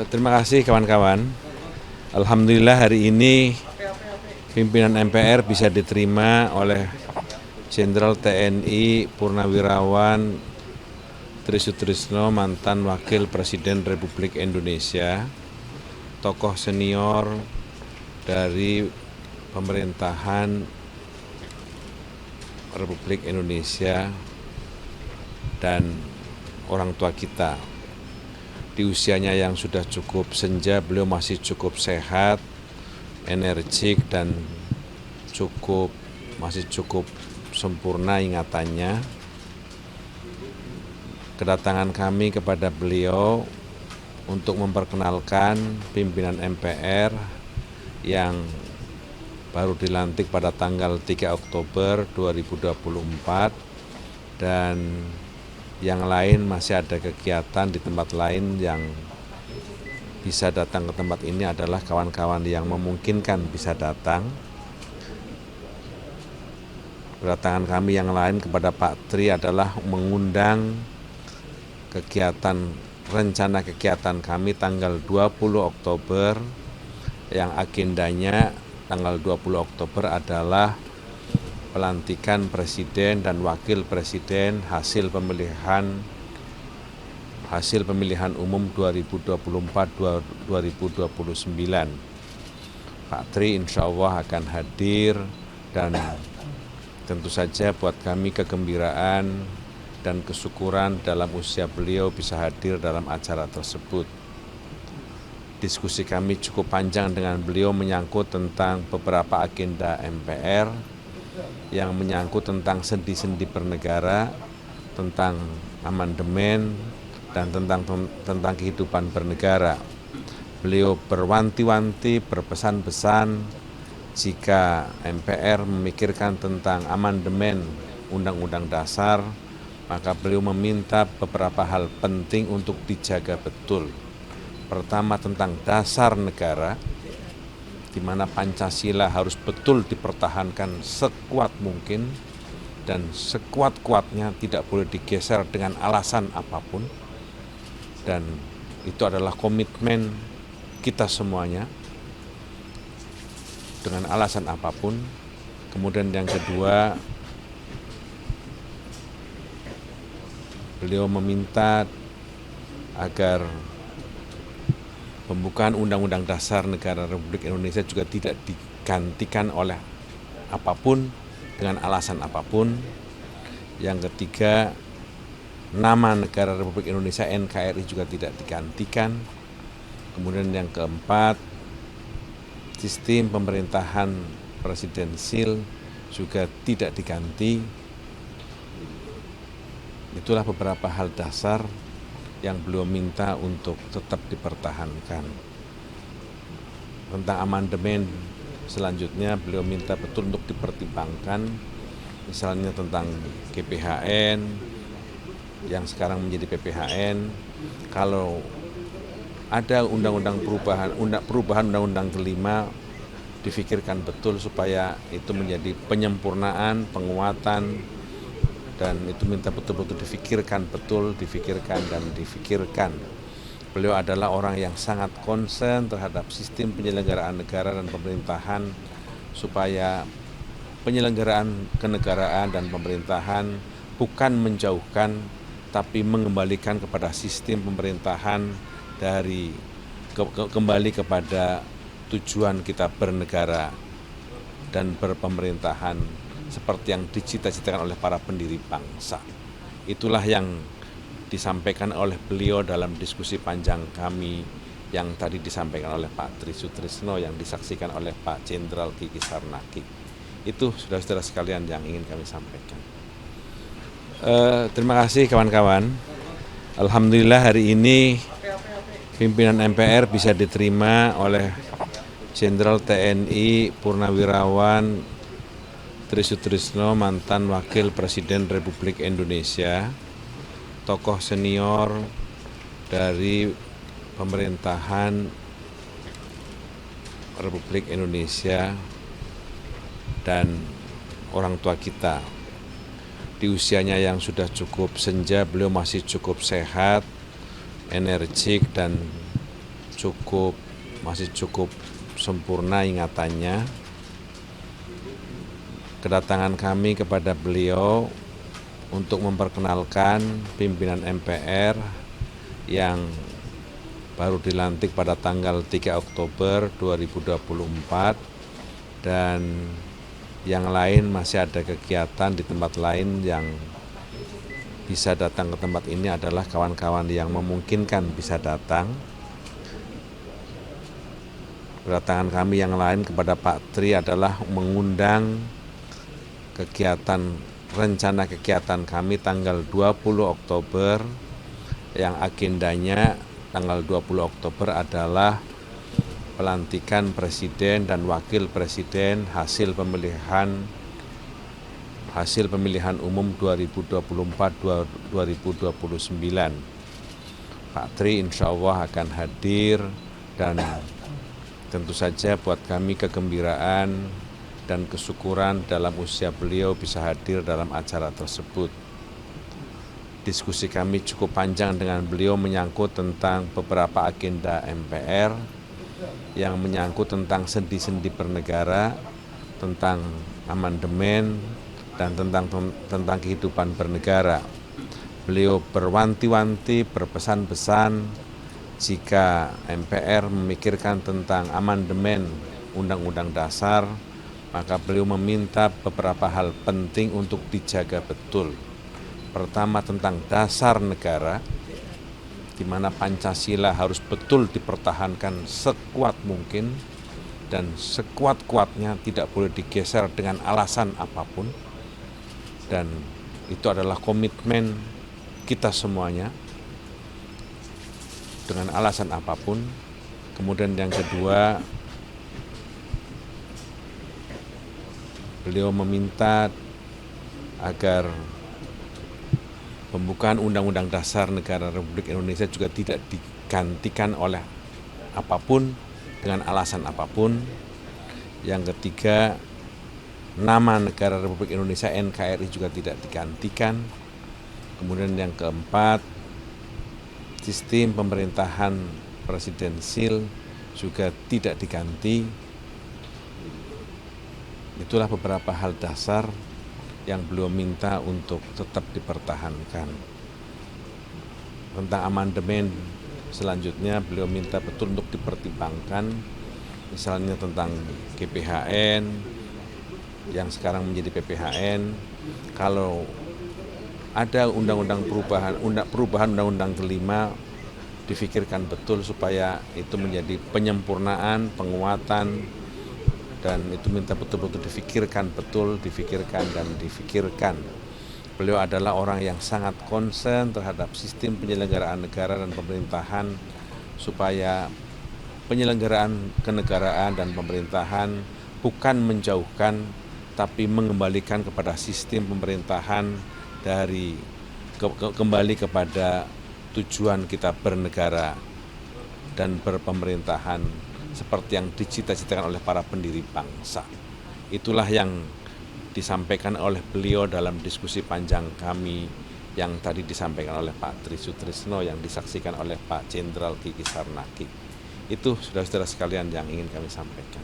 Terima kasih kawan-kawan. Alhamdulillah hari ini pimpinan MPR bisa diterima oleh Jenderal TNI Purnawirawan Tri Sutrisno, mantan Wakil Presiden Republik Indonesia, tokoh senior dari pemerintahan Republik Indonesia dan orang tua kita. Di usianya yang sudah cukup senja, beliau masih cukup sehat, energik, dan masih cukup sempurna ingatannya. Kedatangan kami kepada beliau untuk memperkenalkan pimpinan MPR yang baru dilantik pada tanggal 3 Oktober 2024 dan yang lain masih ada kegiatan di tempat lain. Yang bisa datang ke tempat ini adalah kawan-kawan yang memungkinkan bisa datang. Kedatangan kami yang lain kepada Pak Tri adalah mengundang rencana kegiatan kami tanggal 20 Oktober yang agendanya tanggal 20 Oktober adalah pelantikan Presiden dan Wakil Presiden hasil pemilihan umum 2024-2029. Pak Tri insya Allah akan hadir dan tentu saja buat kami kegembiraan dan kesyukuran dalam usia beliau bisa hadir dalam acara tersebut. Diskusi kami cukup panjang dengan beliau menyangkut tentang beberapa agenda MPR yang menyangkut tentang sendi-sendi bernegara, tentang amandemen, dan tentang kehidupan bernegara. Beliau berwanti-wanti, berpesan-pesan jika MPR memikirkan tentang amandemen Undang-Undang Dasar, maka beliau meminta beberapa hal penting untuk dijaga betul. Pertama, tentang dasar negara, di mana Pancasila harus betul dipertahankan sekuat mungkin dan sekuat-kuatnya, tidak boleh digeser dengan alasan apapun. Dan itu adalah komitmen kita semuanya dengan alasan apapun. Kemudian yang kedua, beliau meminta agar pembukaan Undang-Undang Dasar Negara Republik Indonesia juga tidak digantikan oleh apapun dengan alasan apapun. Yang ketiga, nama negara Republik Indonesia NKRI juga tidak digantikan. Kemudian yang keempat, sistem pemerintahan presidensil juga tidak diganti. Itulah beberapa hal dasar yang beliau minta untuk tetap dipertahankan. Tentang amandemen selanjutnya beliau minta betul untuk dipertimbangkan, misalnya tentang GPHN yang sekarang menjadi PPHN. Kalau ada perubahan undang-undang kelima, difikirkan betul supaya itu menjadi penyempurnaan, penguatan, dan itu minta betul-betul difikirkan. Beliau adalah orang yang sangat konsen terhadap sistem penyelenggaraan negara dan pemerintahan, supaya penyelenggaraan kenegaraan dan pemerintahan bukan menjauhkan, tapi mengembalikan kepada sistem pemerintahan kembali kepada tujuan kita bernegara dan berpemerintahan seperti yang dicita-citakan oleh para pendiri bangsa. Itulah yang disampaikan oleh beliau dalam diskusi panjang kami yang tadi disampaikan oleh Pak Tri Sutrisno, yang disaksikan oleh Pak Jenderal Kiki Sarnaki. Itu saudara-saudara sekalian yang ingin kami sampaikan. Terima kasih kawan-kawan. Alhamdulillah hari ini pimpinan MPR bisa diterima oleh Jenderal TNI Purnawirawan Tri Sutrisno, mantan Wakil Presiden Republik Indonesia, tokoh senior dari pemerintahan Republik Indonesia dan orang tua kita. Di usianya yang sudah cukup senja, beliau masih cukup sehat, energik, dan masih cukup sempurna ingatannya. Kedatangan kami kepada beliau untuk memperkenalkan pimpinan MPR yang baru dilantik pada tanggal 3 Oktober 2024 dan yang lain masih ada kegiatan di tempat lain. Yang bisa datang ke tempat ini adalah kawan-kawan yang memungkinkan bisa datang. Kedatangan kami yang lain kepada Pak Tri adalah mengundang rencana kegiatan kami tanggal 20 Oktober yang agendanya tanggal 20 Oktober adalah pelantikan presiden dan wakil presiden hasil pemilihan umum 2024-2029. Pak Tri insya Allah akan hadir dan tentu saja buat kami kegembiraan dan kesyukuran dalam usia beliau bisa hadir dalam acara tersebut. Diskusi kami cukup panjang dengan beliau menyangkut tentang beberapa agenda MPR yang menyangkut tentang sendi-sendi bernegara, tentang amandemen, dan tentang kehidupan bernegara. Beliau berwanti-wanti, berpesan-pesan jika MPR memikirkan tentang amandemen Undang-Undang Dasar, maka beliau meminta beberapa hal penting untuk dijaga betul. Pertama tentang dasar negara, di mana Pancasila harus betul dipertahankan sekuat mungkin dan sekuat-kuatnya, tidak boleh digeser dengan alasan apapun. Dan itu adalah komitmen kita semuanya dengan alasan apapun. Kemudian yang kedua, beliau meminta agar pembukaan Undang-Undang Dasar Negara Republik Indonesia juga tidak digantikan oleh apapun dengan alasan apapun. Yang ketiga, nama negara Republik Indonesia NKRI juga tidak digantikan. Kemudian yang keempat, sistem pemerintahan presidensil juga tidak diganti. Itulah beberapa hal dasar yang beliau minta untuk tetap dipertahankan. Tentang amandemen selanjutnya beliau minta betul untuk dipertimbangkan, misalnya tentang GPHN yang sekarang menjadi PPHN. Kalau ada perubahan undang-undang kelima, difikirkan betul supaya itu menjadi penyempurnaan, penguatan, dan itu minta betul-betul difikirkan. Beliau adalah orang yang sangat konsen terhadap sistem penyelenggaraan negara dan pemerintahan, supaya penyelenggaraan kenegaraan dan pemerintahan bukan menjauhkan, tapi mengembalikan kepada sistem pemerintahan kembali kepada tujuan kita bernegara dan berpemerintahan seperti yang dicita-citakan oleh para pendiri bangsa. Itulah yang disampaikan oleh beliau dalam diskusi panjang kami yang tadi disampaikan oleh Pak Tri Sutrisno, yang disaksikan oleh Pak Jenderal Kiki Sarnaki. Itu saudara-saudara sekalian yang ingin kami sampaikan.